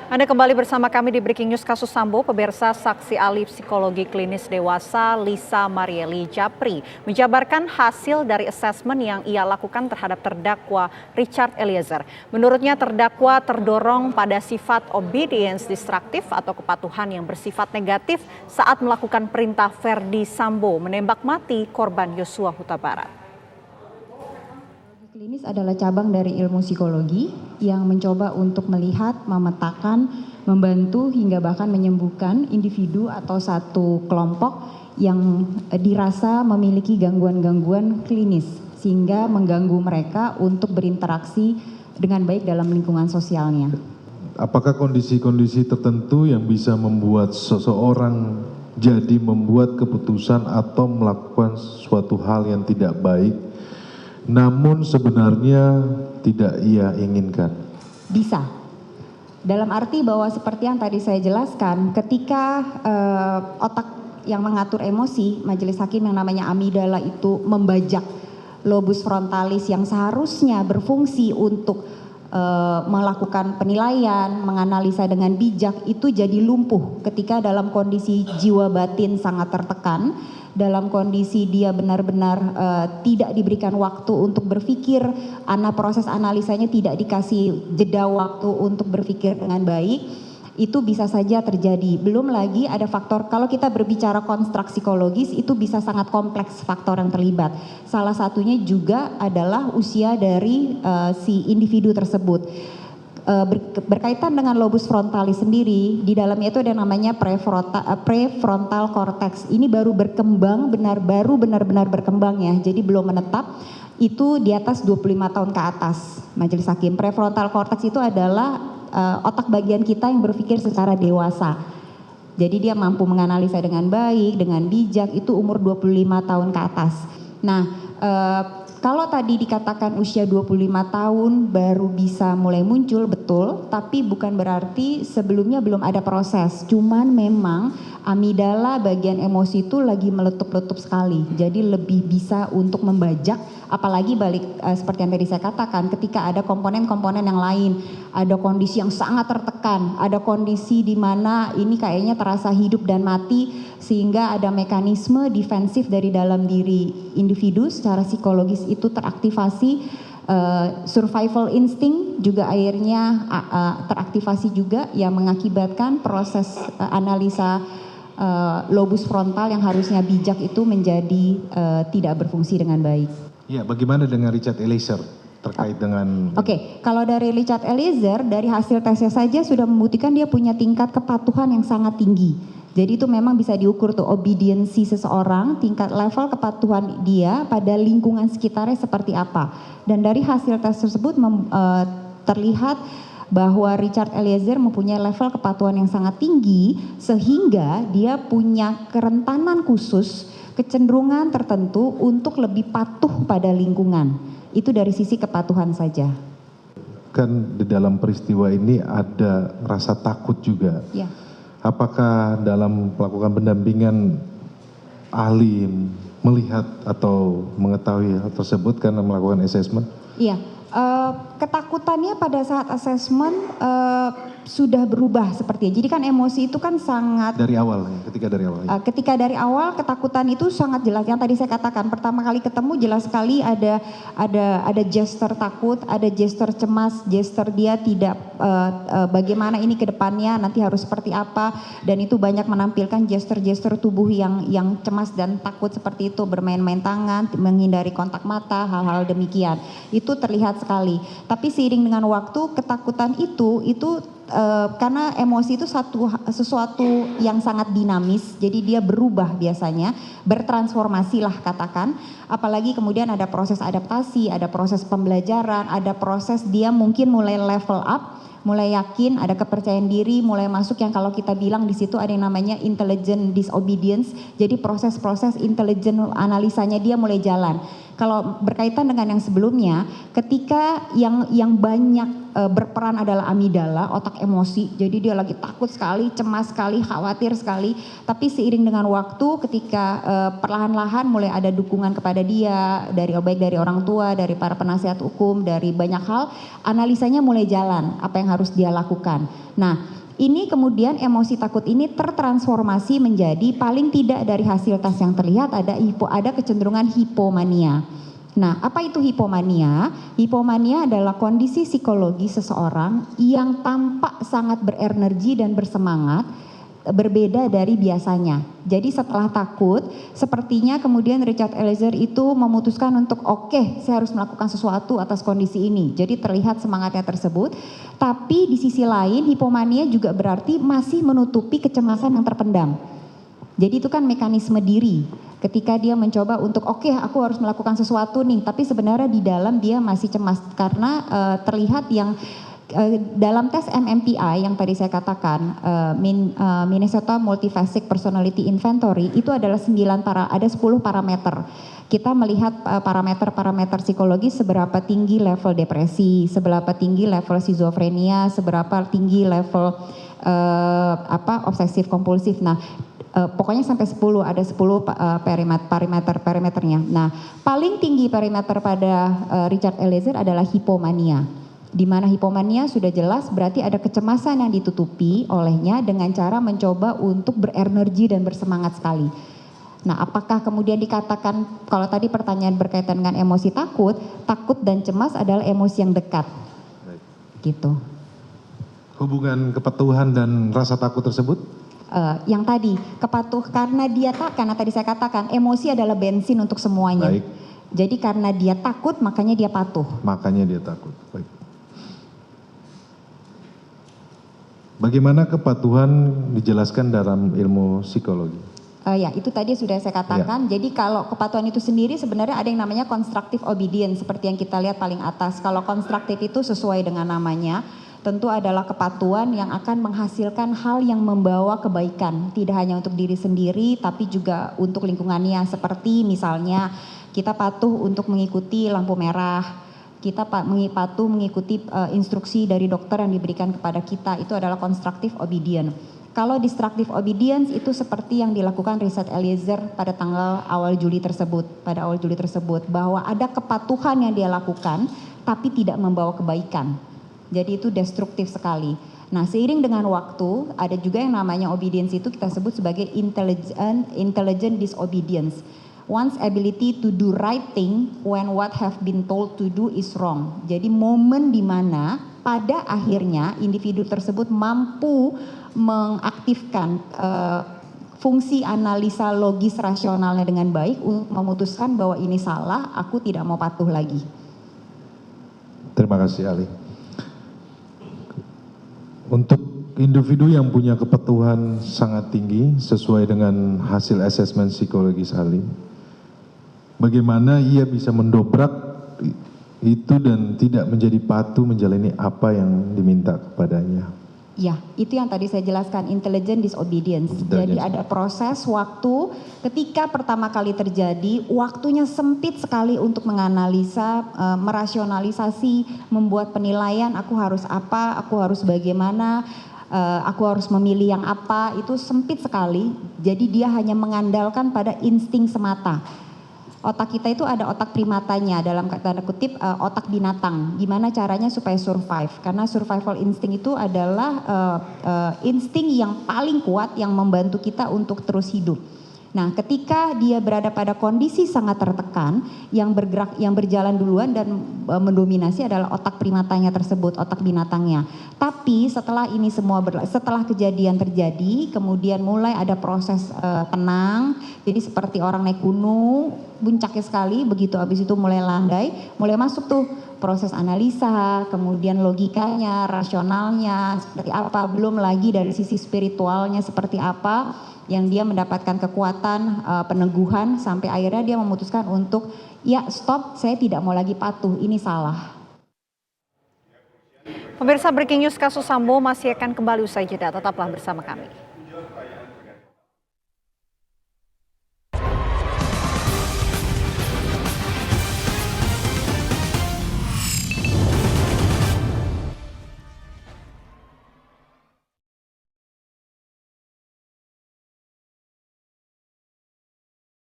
Anda kembali bersama kami di Breaking News kasus Sambo. Pemirsa, saksi ahli psikologi klinis dewasa Lisa Marieli Japri menjabarkan hasil dari asesmen yang ia lakukan terhadap terdakwa Richard Eliezer. Menurutnya terdakwa terdorong pada sifat obedience distraktif atau kepatuhan yang bersifat negatif saat melakukan perintah Verdi Sambo menembak mati korban Yosua Huta Barat. Klinis adalah cabang dari ilmu psikologi yang mencoba untuk melihat, memetakan, membantu hingga bahkan menyembuhkan individu atau satu kelompok yang dirasa memiliki gangguan-gangguan klinis sehingga mengganggu mereka untuk berinteraksi dengan baik dalam lingkungan sosialnya. Apakah kondisi-kondisi tertentu yang bisa membuat seseorang jadi membuat keputusan atau melakukan suatu hal yang tidak baik namun sebenarnya tidak ia inginkan? Bisa. Dalam arti bahwa seperti yang tadi saya jelaskan, ketika otak yang mengatur emosi, majelis hakim yang namanya amigdala itu membajak lobus frontalis yang seharusnya berfungsi untuk melakukan penilaian, menganalisa dengan bijak, itu jadi lumpuh ketika dalam kondisi jiwa batin sangat tertekan, dalam kondisi dia benar-benar tidak diberikan waktu untuk berpikir, proses analisanya tidak dikasih jeda waktu untuk berpikir dengan baik, itu bisa saja terjadi. Belum lagi ada faktor, kalau kita berbicara konstruk psikologis itu bisa sangat kompleks faktor yang terlibat. Salah satunya juga adalah usia dari si individu tersebut. Berkaitan dengan lobus frontalis sendiri, di dalamnya itu ada namanya prefrontal cortex. Ini baru berkembang, benar-benar berkembang ya, jadi belum menetap. Itu di atas 25 tahun ke atas, majelis hakim. Prefrontal cortex itu adalah otak bagian kita yang berpikir secara dewasa. Jadi dia mampu menganalisa dengan baik, dengan bijak, itu umur 25 tahun ke atas. Nah, kalau tadi dikatakan usia 25 tahun baru bisa mulai muncul, betul, tapi bukan berarti sebelumnya belum ada proses. Cuman memang amigdala bagian emosi itu lagi meletup-letup sekali. Jadi lebih bisa untuk membajak, apalagi seperti yang tadi saya katakan, ketika ada komponen-komponen yang lain, ada kondisi yang sangat tertekan, ada kondisi di mana ini kayaknya terasa hidup dan mati, sehingga ada mekanisme defensif dari dalam diri individu secara psikologis itu teraktivasi, survival instinct juga akhirnya teraktivasi juga yang mengakibatkan proses analisa lobus frontal yang harusnya bijak itu menjadi tidak berfungsi dengan baik. Ya, bagaimana dengan Richard Eliezer terkait dengan? Oke, kalau dari Richard Eliezer, dari hasil tesnya saja sudah membuktikan dia punya tingkat kepatuhan yang sangat tinggi. Jadi itu memang bisa diukur tuh obediensi seseorang, tingkat level kepatuhan dia pada lingkungan sekitarnya seperti apa. Dan dari hasil tes tersebut terlihat bahwa Richard Eliezer mempunyai level kepatuhan yang sangat tinggi sehingga dia punya kerentanan khusus, kecenderungan tertentu untuk lebih patuh pada lingkungan. Itu dari sisi kepatuhan saja. Kan di dalam peristiwa ini ada rasa takut juga. Ya. Apakah dalam melakukan pendampingan ahli melihat atau mengetahui hal tersebut karena melakukan assessment? Iya, ketakutannya pada saat assessment sudah berubah sepertinya. Jadi kan emosi itu kan sangat dari awal, ketika dari awal. Ketika dari awal ketakutan itu sangat jelas. Yang tadi saya katakan, pertama kali ketemu jelas sekali ada gesture takut, ada gesture cemas, gesture dia tidak bagaimana ini ke depannya nanti harus seperti apa, dan itu banyak menampilkan gesture-gesture tubuh yang cemas dan takut seperti itu, bermain-main tangan, menghindari kontak mata, hal-hal demikian. Itu terlihat sekali. Tapi seiring dengan waktu ketakutan itu karena emosi itu sesuatu yang sangat dinamis, jadi dia berubah biasanya, bertransformasi lah katakan, apalagi kemudian ada proses adaptasi, ada proses pembelajaran, ada proses dia mungkin mulai level up, mulai yakin, ada kepercayaan diri, mulai masuk yang kalau kita bilang di situ ada yang namanya intelligent disobedience, jadi proses-proses intelligent analisanya dia mulai jalan. Kalau berkaitan dengan yang sebelumnya, ketika yang banyak berperan adalah amigdala, otak emosi. Jadi dia lagi takut sekali, cemas sekali, khawatir sekali. Tapi seiring dengan waktu ketika perlahan-lahan mulai ada dukungan kepada dia baik dari orang tua, dari para penasihat hukum, dari banyak hal, analisanya mulai jalan apa yang harus dia lakukan. Nah, ini kemudian emosi takut ini tertransformasi menjadi paling tidak dari hasil tes yang terlihat ada kecenderungan hipomania. Nah, apa itu hipomania? Hipomania adalah kondisi psikologi seseorang yang tampak sangat berenergi dan bersemangat, berbeda dari biasanya. Jadi setelah takut, sepertinya kemudian Richard Eliezer itu memutuskan untuk oke, saya harus melakukan sesuatu atas kondisi ini. Jadi terlihat semangatnya tersebut. Tapi di sisi lain, hipomania juga berarti masih menutupi kecemasan yang terpendam. Jadi itu kan mekanisme diri. Ketika dia mencoba untuk oke, aku harus melakukan sesuatu nih, tapi sebenarnya di dalam dia masih cemas karena terlihat yang dalam tes MMPI yang tadi saya katakan, Minnesota Multifaceted Personality Inventory, itu adalah 10 parameter. Kita melihat parameter-parameter psikologis, seberapa tinggi level depresi, seberapa tinggi level skizofrenia, seberapa tinggi level obsesif kompulsif. Nah, pokoknya sampai 10, ada 10 parameternya. Nah, paling tinggi parameter pada Richard Eliezer adalah hipomania. Di mana hipomania sudah jelas berarti ada kecemasan yang ditutupi olehnya dengan cara mencoba untuk berenergi dan bersemangat sekali. Nah, apakah kemudian dikatakan, kalau tadi pertanyaan berkaitan dengan emosi takut dan cemas adalah emosi yang dekat. Baik. Gitu. Hubungan kepatuhan dan rasa takut tersebut? Yang tadi karena tadi saya katakan emosi adalah bensin untuk semuanya. Baik. Jadi karena dia takut makanya dia patuh. Makanya dia takut. Baik. Bagaimana kepatuhan dijelaskan dalam ilmu psikologi? Ya, itu tadi sudah saya katakan. Ya. Jadi kalau kepatuhan itu sendiri sebenarnya ada yang namanya constructive obedience seperti yang kita lihat paling atas. Kalau constructive itu sesuai dengan namanya, tentu adalah kepatuhan yang akan menghasilkan hal yang membawa kebaikan, tidak hanya untuk diri sendiri tapi juga untuk lingkungannya. Seperti misalnya kita patuh untuk mengikuti lampu merah, kita patuh mengikuti instruksi dari dokter yang diberikan kepada kita, itu adalah constructive obedience. Kalau destructive obedience itu seperti yang dilakukan Richard Eliezer pada awal Juli tersebut, bahwa ada kepatuhan yang dia lakukan tapi tidak membawa kebaikan. Jadi itu destruktif sekali. Nah, seiring dengan waktu ada juga yang namanya obedience, itu kita sebut sebagai intelligent disobedience. One's ability to do right thing when what have been told to do is wrong. Jadi momen di mana pada akhirnya individu tersebut mampu mengaktifkan fungsi analisa logis rasionalnya dengan baik untuk memutuskan bahwa ini salah, aku tidak mau patuh lagi. Terima kasih Ali. Untuk individu yang punya kepatuhan sangat tinggi sesuai dengan hasil asesmen psikologis Ali, bagaimana ia bisa mendobrak itu dan tidak menjadi patuh menjalani apa yang diminta kepadanya? Ya, itu yang tadi saya jelaskan, intelligent disobedience. Jadi ada proses waktu ketika pertama kali terjadi, waktunya sempit sekali untuk menganalisa, merasionalisasi, membuat penilaian, aku harus apa, aku harus bagaimana, aku harus memilih yang apa, itu sempit sekali. Jadi dia hanya mengandalkan pada insting semata. Otak kita itu ada otak primatanya, dalam tanda kutip otak binatang. Gimana caranya supaya survive? Karena survival instinct itu adalah insting yang paling kuat yang membantu kita untuk terus hidup. Nah, ketika dia berada pada kondisi sangat tertekan, yang bergerak, yang berjalan duluan dan mendominasi adalah otak primatanya tersebut, otak binatangnya. Tapi setelah ini semua setelah kejadian terjadi, kemudian mulai ada proses tenang. Jadi seperti orang naik gunung, puncaknya sekali, begitu habis itu mulai landai, mulai masuk tuh proses analisa, kemudian logikanya, rasionalnya seperti apa, belum lagi dari sisi spiritualnya seperti apa, yang dia mendapatkan kekuatan, peneguhan, sampai akhirnya dia memutuskan untuk, ya stop, saya tidak mau lagi patuh, ini salah. Pemirsa, Breaking News kasus Sambo masih akan kembali usai jeda, tetaplah bersama kami.